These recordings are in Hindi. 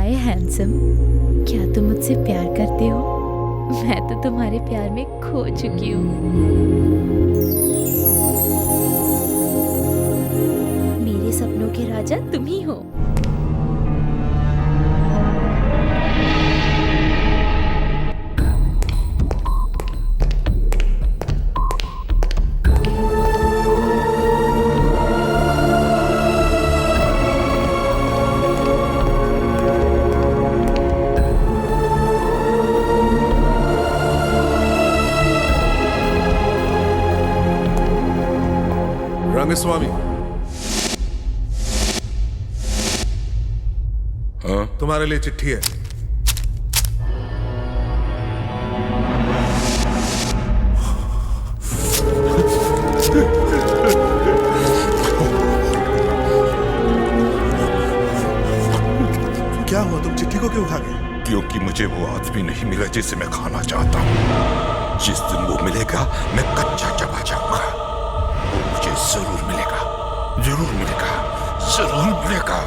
हाय हैंडसम, क्या तुम मुझसे प्यार करते हो? मैं तो तुम्हारे प्यार में खो चुकी हूँ। मेरे सपनों के राजा तुम ही हो। रंगस्वामी, हाँ? तुम्हारे लिए चिट्ठी है। क्या हुआ, तुम चिट्ठी को क्यों खा गए? क्योंकि मुझे वो आदमी नहीं मिला जिसे मैं खाना चाहता हूँ। जिस दिन वो मिलेगा मैं कच्चा चबा जाऊंगा। वो मुझे जरूर मिलेगा, जरूर मिलेगा, जरूर मिलेगा।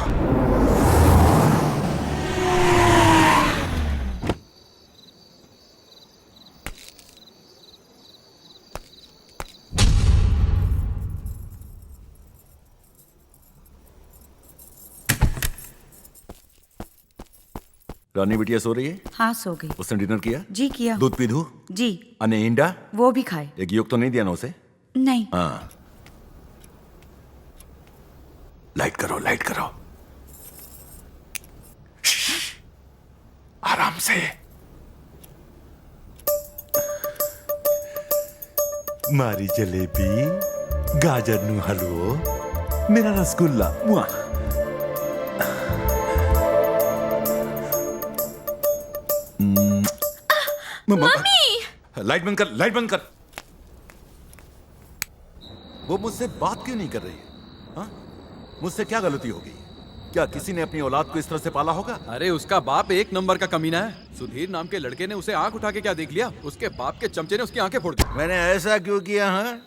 रानी बिटिया सो रही है? हाँ सो गई। उसने डिनर किया? जी किया। दूध पी दूं? जी। अने इंडा? वो भी खाए। एक योग तो नहीं दिया ना उसे? नहीं। हाँ। लाइट करो, लाइट करो। आराम से। मारी जलेबी, गाजर नु हलवो, मेरा रसगुल्ला। मुआ। मम्मी! लाइट बंद कर, लाइट बंद कर। वो मुझसे बात क्यों नहीं कर रही है? हाँ? मुझसे क्या गलती हो गई? क्या किसी ने अपनी औलाद को इस तरह से पाला होगा? अरे उसका बाप एक नंबर का कमीना है। सुधीर नाम के लड़के ने उसे आंख उठा के क्या देख लिया? उसके बाप के चमचे ने उसकी आंखें फोड़ दी। मैंने ऐसा क्यों किया? हाँ,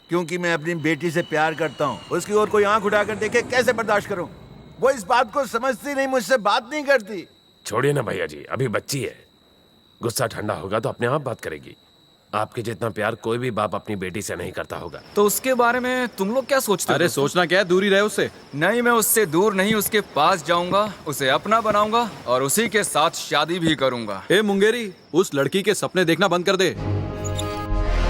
क्योंकि मैं अपनी बेटी से प्यार करता हूँ। उसकी ओर कोई आंख उठाकर देखे कैसे बर्दाश्त करूँ? वो इस बात को समझती नहीं, मुझसे बात नहीं करती। छोड़िए ना भैया जी, अभी बच्ची है। गुस्सा ठंडा होगा तो अपने आप बात करेगी। आपके जितना प्यार कोई भी बाप अपनी बेटी से नहीं करता होगा। तो उसके बारे में तुम लोग क्या सोचते हो? अरे सोचना क्या है, दूरी रहे उससे। नहीं, मैं उससे दूर नहीं, उसके पास जाऊंगा, उसे अपना बनाऊंगा और उसी के साथ शादी भी करूंगा। ए मुंगेरी, उस लड़की के सपने देखना बंद कर दे।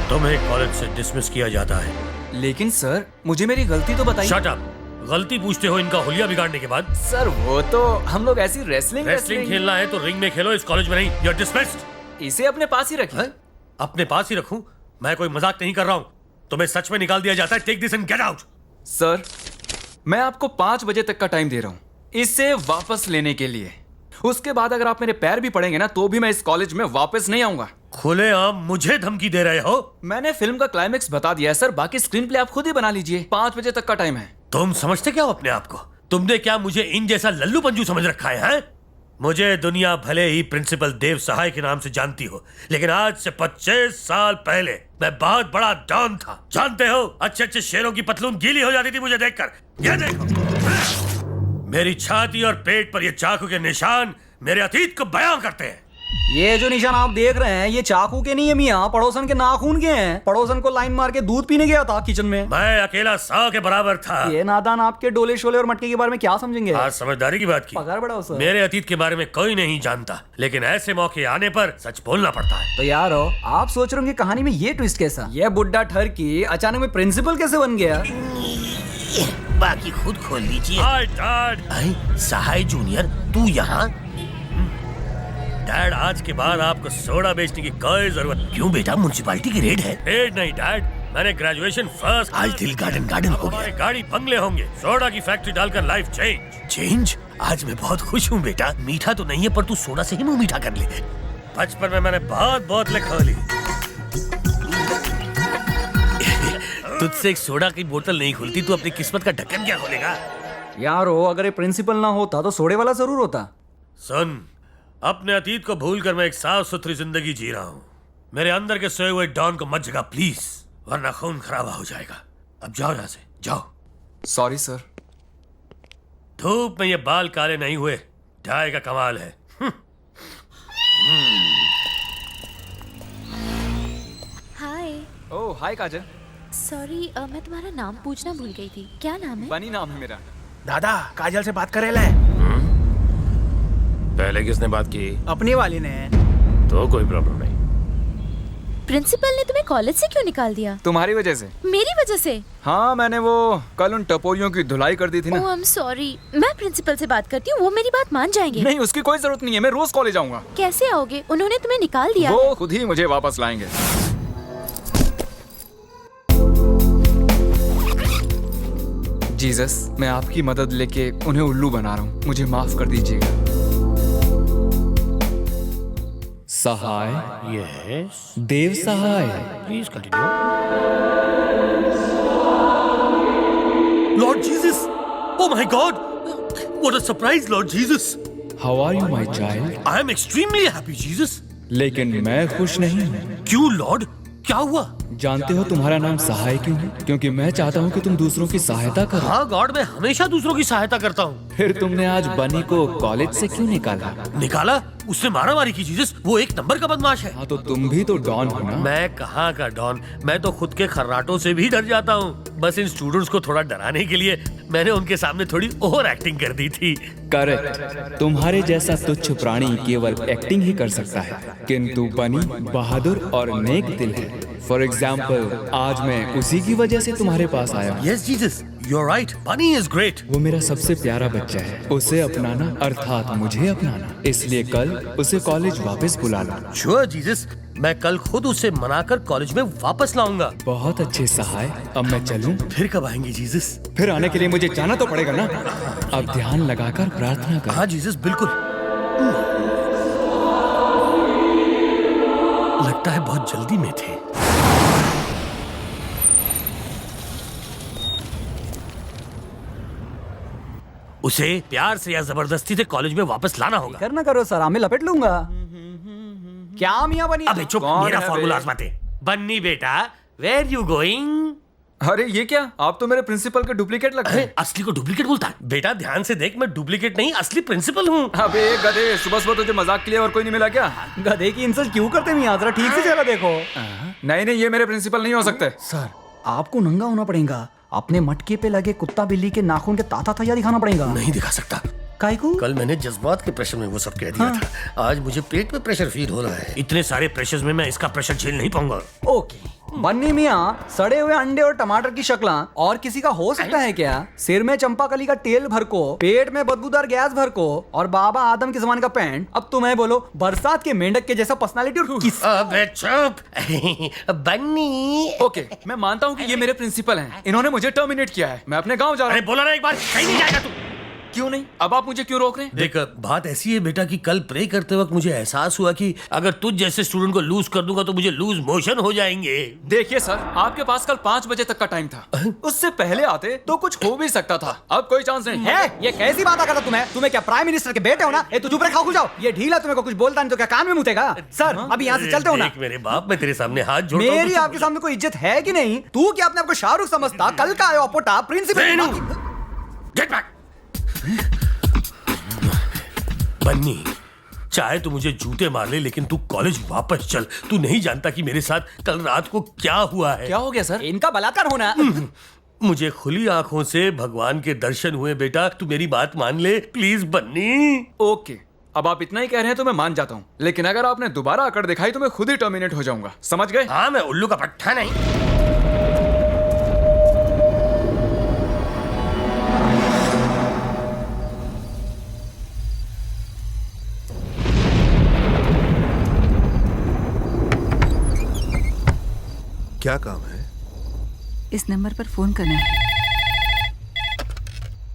तुम्हें कॉलेज से डिसमिस किया जाता है। लेकिन सर, मुझे मेरी गलती तो बताइए। Shut up. गलती पूछते हो इनका हुलिया बिगाड़ने के बाद? सर वो तो हम लोग ऐसी रेसलिंग खेलना है तो रिंग में खेलो, इस कॉलेज में नहीं। You are dismissed. इसे अपने पास ही रखिए। अपने पास ही रखूं? मैं कोई मजाक नहीं कर रहा हूं। तुम्हें सच में निकाल दिया जाता है। Take this and get out. Sir, मैं आपको 5 बजे तक का टाइम दे रहा हूँ इसे वापस लेने के लिए। उसके बाद अगर आप मेरे पैर भी पड़ेंगे ना तो भी मैं इस कॉलेज में वापस नहीं आऊंगा। खुलेआम मुझे धमकी दे रहे हो? मैंने फिल्म का क्लाइमेक्स बता दिया है सर, बाकी स्क्रीन प्ले आप खुद ही बना लीजिए। 5 बजे तक का टाइम है। तुम समझते क्या हो अपने आप को? तुमने क्या मुझे इन जैसा लल्लू पंजू समझ रखा है, हैं? मुझे दुनिया भले ही प्रिंसिपल देव सहाय के नाम से जानती हो, लेकिन आज से 25 साल पहले मैं बहुत बड़ा डॉन था। जानते हो, अच्छे अच्छे शेरों की पतलून गीली हो जाती थी मुझे देखकर। ये देखो, मेरी छाती और पेट पर ये चाकू के निशान मेरे अतीत को बयां करते हैं। ये जो निशान आप देख रहे हैं ये चाकू के नहीं है मियां, पड़ोसन के नाखून के हैं। पड़ोसन को लाइन मार के दूध पीने गया था किचन में। मैं अकेला 100 के बराबर था। ये नादान आपके डोले शोले और मटके के बारे में क्या समझेंगे? आज समझदारी की बात की। पगार बढ़ाओ सर। मेरे अतीत के बारे में कोई नहीं जानता, लेकिन ऐसे मौके आने पर सच बोलना पड़ता है। तो यार आप सोच रहे होंगे कहानी में ये ट्विस्ट कैसा? ये बुड्ढा ठरकी अचानक में प्रिंसिपल कैसे बन गया? बाकी खुद खोल लीजिए। सहाय जूनियर, तू यहाँ? डैड, आज के बाद आपको सोडा बेचने की कोई जरूरत। क्यों बेटा, म्युनिसिपैलिटी की रेड है? रेड नहीं डैड, मैंने ग्रेजुएशन फर्स्ट। आज दिल गार्डन गार्डन हो गया। गाड़ी बंगले होंगे, सोडा की फैक्ट्री डालकर लाइफ चेंज। आज मैं बहुत खुश हूँ बेटा। मीठा तो नहीं है पर तू सोडा से ही मुंह मीठा कर ले। बचपन में मैंने बहुत बोतलें खोली। तुझसे एक सोडा की बोतल नहीं खुलती, तू अपनी किस्मत का ढक्कन क्या खोलेगा? यारो, अगर ये प्रिंसिपल ना होता तो सोडे वाला जरूर होता। सुन, अपने अतीत को भूलकर मैं एक साफ सुथरी जिंदगी जी रहा हूँ। मेरे अंदर के सोए हुए डॉन को मत जगा प्लीज, वरना खून खराबा हो जाएगा। अब जाओ यहाँ से, जाओ। Sorry sir. धूप में ये बाल काले नहीं हुए, चाय का कमाल है। हाय। ओह हाय काजल। सॉरी, मैं तुम्हारा नाम पूछना भूल गई थी। क्या नाम है? बनी नाम है मेरा। दादा काजल से बात करे ले। पहले किसने बात की? अपनी वाली ने। तो कोई प्रॉब्लम नहीं। प्रिंसिपल ने तुम्हें कॉलेज से क्यों निकाल दिया? तुम्हारी वजह से। मेरी वजह से? हाँ, मैंने वो कल उन टपोरियों की धुलाई कर दी थी ना। ओह, आई एम सॉरी। मैं प्रिंसिपल से बात करती हूँ, वो मेरी बात मान जाएंगे। नहीं, उसकी कोई जरूरत नहीं है, मैं रोज कॉलेज आऊंगा। कैसे आओगे? उन्होंने तुम्हें निकाल दिया। वो खुद ही मुझे वापस लाएंगे। जीसस, मैं आपकी मदद लेके उन्हें उल्लू बना रहा हूँ, मुझे माफ कर दीजिएगा। Sahay. Yes, Dev Sahay. Please continue. Lord Jesus, oh my God, what a surprise Lord Jesus. How are you my child? I am extremely happy Jesus. लेकिन मैं खुश नहीं हूँ। क्यों लॉर्ड, क्या हुआ? जानते हो तुम्हारा नाम सहाय क्यों है? क्योंकि मैं चाहता हूँ कि तुम दूसरों की सहायता करो। हाँ गॉड, मैं हमेशा दूसरों की सहायता करता हूँ। फिर तुमने आज बनी को कॉलेज से क्यों निकाला? निकाला? उसने मारामारी की जीसस, वो एक नंबर का बदमाश है। हाँ, तो तुम भी तो डॉन हो ना। मैं कहाँ का डॉन, मैं तो खुद के खर्राटों से भी डर जाता हूँ। बस इन स्टूडेंट्स को थोड़ा डराने के लिए मैंने उनके सामने थोड़ी ओवर एक्टिंग कर दी थी। करेक्ट। तुम्हारे जैसा तुच्छ प्राणी केवल एक्टिंग ही कर सकता है, किंतु बनी बहादुर और नेक दिल है। फॉर एग्जाम्पल, आज मैं उसी की वजह से तुम्हारे पास आया हूँ। Yes Jesus, you are right, Bunny is great. वो मेरा सबसे प्यारा बच्चा है, उसे अपनाना अर्थात मुझे अपनाना। इसलिए कल उसे कॉलेज वापस बुला लो। श्योर जीसस, मैं कल खुद उसे मनाकर कॉलेज में वापस लाऊंगा। बहुत अच्छे सहाय। अब मैं चलूं? फिर कब आएंगे जीसस? फिर आने के लिए मुझे जाना तो पड़ेगा ना। अब ध्यान लगाकर प्रार्थना कर। हाँ जीसस, बिल्कुल। लगता है बहुत जल्दी में थे। उसे प्यार से या जबरदस्ती से कॉलेज में वापस लाना होगा। करना करो सर, मैं लपेट लूंगा। क्या मियां बनी? अबे चुप, कौन मेरा है फॉर्मूला बे? आजमाते। बन्नी बेटा, वेयर यू गोइंग? अरे ये क्या, आप तो मेरे प्रिंसिपल के डुप्लीकेट लगते हैं। असली को डुप्लीकेट बोलता है? बेटा ध्यान से देख, मैं डुप्लीकेट नहीं असली प्रिंसिपल हूँ। अबे गधे, सुबह सुबह तुझे मजाक के लिए और कोई नहीं मिला क्या? गधे की इंसल्ट क्यों करते मियां? जरा ठीक से चला देखो। नहीं नहीं, ये मेरे प्रिंसिपल नहीं हो सकते। सर, आपको नंगा होना पड़ेगा। अपने मटके पे लगे कुत्ता बिल्ली के नाखून के ताता तैयार दिखाना पड़ेगा। नहीं दिखा सकता। काहे को? कल मैंने जज्बात के प्रेशर में वो सब कह दिया था। आज मुझे पेट में प्रेशर फील हो रहा है। इतने सारे प्रेशर में मैं इसका प्रेशर झेल नहीं पाऊंगा। ओके बन्नी मियाँ, सड़े हुए अंडे और टमाटर की शक्ल और किसी का हो सकता है क्या? सिर में चंपाकली का तेल भर को, पेट में बदबूदार गैस भर को और बाबा आदम के जमाने का पैंट। अब तुम्हें बोलो, बरसात के मेंढक के जैसा पर्सनालिटी और किस। अबे चुप बन्नी। ओके, मैं मानता हूँ कि ये मेरे प्रिंसिपल हैं। इन्होंने मुझे टर्मिनेट किया है। मैं अपने गाँव जा रहा अरे हूँ। बोला ना एक बार, कहीं नहीं जाएगा तू। क्यों नहीं? अब आप मुझे क्यों रोक रहे हैं? देख, बात ऐसी है बेटा कि कल प्रे करते वक्त मुझे एहसास हुआ कि अगर तुझ जैसे स्टूडेंट को लूज कर दूंगा तो मुझे लूज मोशन हो जाएंगे। देखिए सर, आपके पास कल 5 बजे तक का टाइम था। उससे पहले आते तो कुछ हो भी सकता था। अब कोई चांस नहीं है? ये कैसी बात करता तुम्हें क्या प्राइम मिनिस्टर के बेटे हो ना? ए, तू चुप रहे, खाओ जाओ। ये ढीला तुम्हें को कुछ बोलता नहीं तो क्या कान में मुतेगा? सर अभी यहाँ से चलते हो ना। देख मेरे बाप, मैं तेरे सामने हाथ जोड़ता हूं, मेरी तो आपके सामने कोई इज्जत है कि नहीं? तू क्या अपने आप को शाहरुख समझता? कल का आयो अपोटा प्रिंसिपल। Get back. बन्नी, चाहे तू मुझे जूते मार ले, लेकिन तू कॉलेज वापस चल। तू नहीं जानता कि मेरे साथ कल रात को क्या हुआ है। क्या हो गया सर? इनका बलात्कार होना। मुझे खुली आंखों से भगवान के दर्शन हुए बेटा। तू मेरी बात मान ले प्लीज बन्नी। ओके, अब आप इतना ही कह रहे हैं तो मैं मान जाता हूँ, लेकिन अगर आपने दोबारा अकड़ दिखाई तो मैं खुद ही टर्मिनेट हो जाऊंगा। समझ गए? हाँ, मैं उल्लू का पट्टा नहीं। क्या काम है? इस नंबर पर फोन करना है।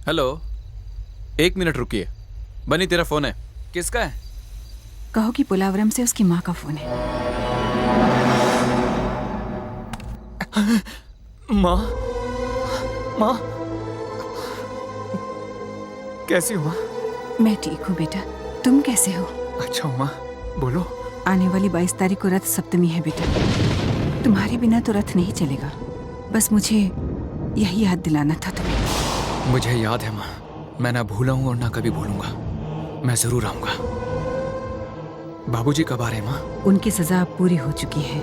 हेलो, 1 मिनट रुकिए। बनी, तेरा फोन है। किसका है? कहो कि पुलावरम से उसकी माँ का फोन है। माँ, माँ, कैसी हो माँ? मैं ठीक हूँ बेटा, तुम कैसे हो? अच्छा माँ, बोलो। आने वाली 22 तारीख को रथ सप्तमी है बेटा। तुम्हारे बिना तो रथ नहीं चलेगा। बस मुझे यही याद दिलाना था तुम्हें। मुझे याद है माँ, मैं ना भूला हूँ और ना कभी भूलूंगा। मैं जरूर आऊंगा। बाबूजी कब आ रहे हैं माँ? उनकी सजा अब पूरी हो चुकी है।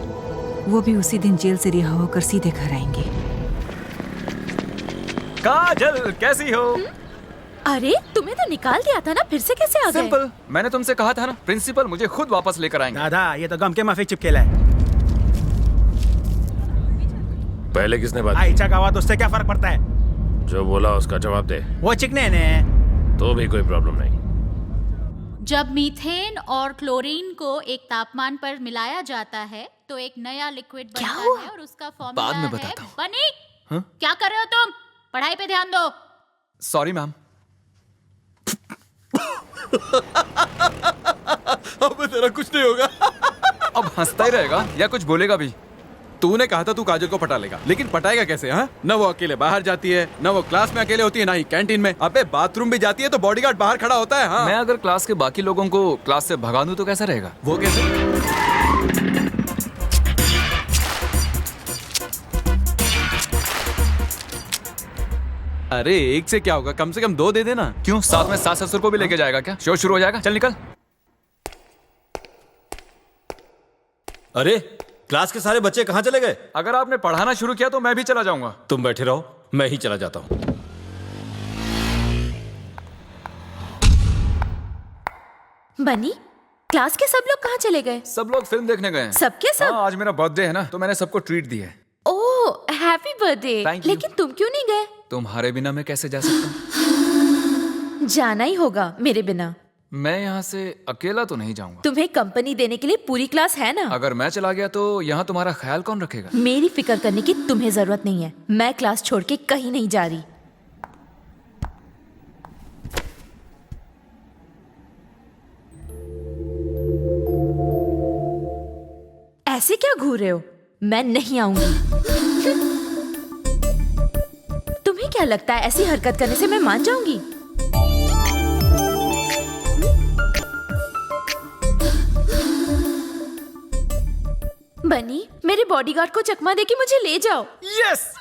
वो भी उसी दिन जेल से रिहा होकर सीधे घर आएंगे। काजल कैसी हो? अरे तुम्हें तो निकाल दिया था ना, फिर से कैसे आ गए? सिंपल, मैंने तुमसे कहा था ना, प्रिंसिपल मुझे खुद वापस लेकर आएंगे। दादा ये तो गम के माफी चिपकेला है। पहले किसने बात की? आइचा का आवाज उससे क्या फर्क पड़ता है? जो बोला उसका जवाब दे। वो चिकने ने। तो भी कोई प्रॉब्लम नहीं। जब मीथेन और क्लोरीन को एक तापमान पर मिलाया जाता है तो एक नया लिक्विड बनता है और उसका फॉर्मूला बाद में है बताता हूँ। बनी। हाँ? क्या कर रहे हो तुम? पढ़ाई पे ध्यान दो। Sorry ma'am. अब तेरा कुछ नहीं होगा। अब हंसता ही रहेगा या कुछ बोलेगा भी? तूने कहा था तू काजल को पटा लेगा, लेकिन पटाएगा कैसे? हाँ, न वो अकेले बाहर जाती है, न वो क्लास में अकेले होती है, ना ही कैंटीन में। अबे बाथरूम भी जाती है तो बॉडीगार्ड बाहर खड़ा होता है। हाँ? मैं अगर क्लास के बाकी लोगों को क्लास से भगा दूं तो कैसा रहेगा? वो कैसे? अरे एक से क्या होगा, कम से कम 2 दे देना। क्यों, साथ में सास ससुर को भी लेके जाएगा क्या? शो शुरू हो जाएगा। चल निकल। अरे क्लास के सारे बच्चे कहाँ चले गए? अगर आपने पढ़ाना शुरू किया तो मैं भी चला जाऊंगा। तुम बैठे रहो, मैं ही चला जाता हूँ। बनी, क्लास के सब लोग कहाँ चले गए? सब लोग फिल्म देखने गए हैं। सबके सब? हाँ, आज मेरा बर्थडे है ना, तो मैंने सबको ट्रीट दी है। ओह हैप्पी बर्थडे। Thank you। लेकिन तुम क्यों नहीं गए? तुम्हारे बिना मैं कैसे जा सकता हूँ? जाना ही होगा मेरे बिना। मैं यहाँ से अकेला तो नहीं जाऊंगा। तुम्हें कंपनी देने के लिए पूरी क्लास है ना। अगर मैं चला गया तो यहाँ तुम्हारा ख्याल कौन रखेगा? मेरी फिक्र करने की तुम्हें जरूरत नहीं है। मैं क्लास छोड़ के कहीं नहीं जा रही। ऐसे क्या घूर रहे हो? मैं नहीं आऊंगी। तुम्हें क्या लगता है ऐसी हरकत करने से मैं मान जाऊंगी? बनी, मेरे बॉडीगार्ड को चकमा देके मुझे ले जाओ। यस।